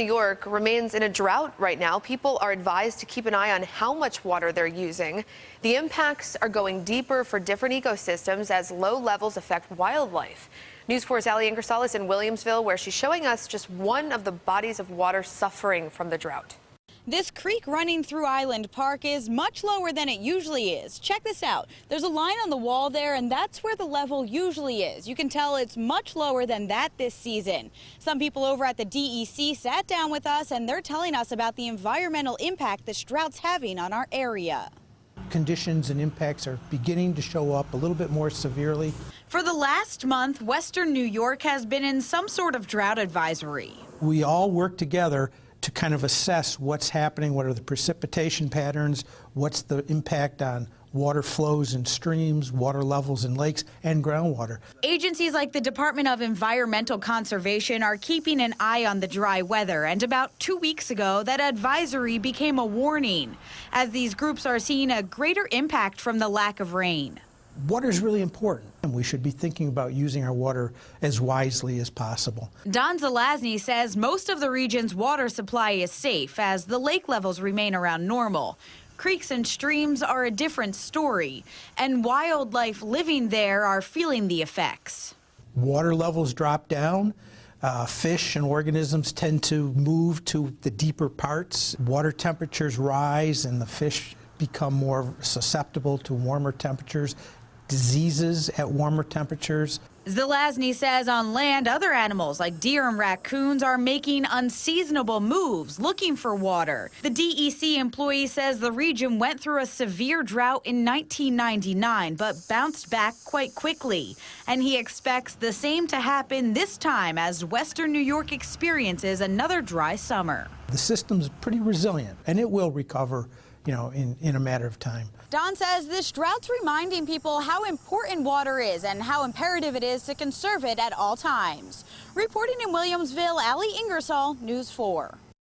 New York remains in a drought right now. People are advised to keep an eye on how much water they're using. The impacts are going deeper for different ecosystems as low levels affect wildlife. News 4's Ali Ingersoll is in Williamsville, where she's showing us just one of the bodies of water suffering from the drought. This creek running through Island Park is much lower than it usually is. Check this out. There's a line on the wall there, and that's where the level usually is. You can tell it's much lower than that this season. Some people over at the DEC sat down with us, and they're telling us about the environmental impact this drought's having on our area. Conditions and impacts are beginning to show up a little bit more severely. For the last month, Western New York has been in some sort of drought advisory. We all work together to kind of assess what's happening, what are the precipitation patterns, what's the impact on water flows in streams, water levels in lakes, and groundwater. Agencies like the Department of Environmental Conservation are keeping an eye on the dry weather, and about 2 weeks ago, that advisory became a warning, as these groups are seeing a greater impact from the lack of rain. Water is really important, and we should be thinking about using our water as wisely as possible. Don Zelazny says most of the region's water supply is safe as the lake levels remain around normal. Creeks and streams are a different story, and wildlife living there are feeling the effects. Water levels drop down. Fish and organisms tend to move to the deeper parts. Water temperatures rise, and the fish become more susceptible to warmer temperatures. Diseases at warmer temperatures. Zelazny says on land, other animals like deer and raccoons are making unseasonable moves, looking for water. The DEC employee says the region went through a severe drought in 1999, but bounced back quite quickly. And he expects the same to happen this time as Western New York experiences another dry summer. The system's pretty resilient, and it will recover, in a matter of time. Don says this drought's reminding people how important water is and how imperative it is to conserve it at all times. Reporting in Williamsville, Ali Ingersoll, News 4.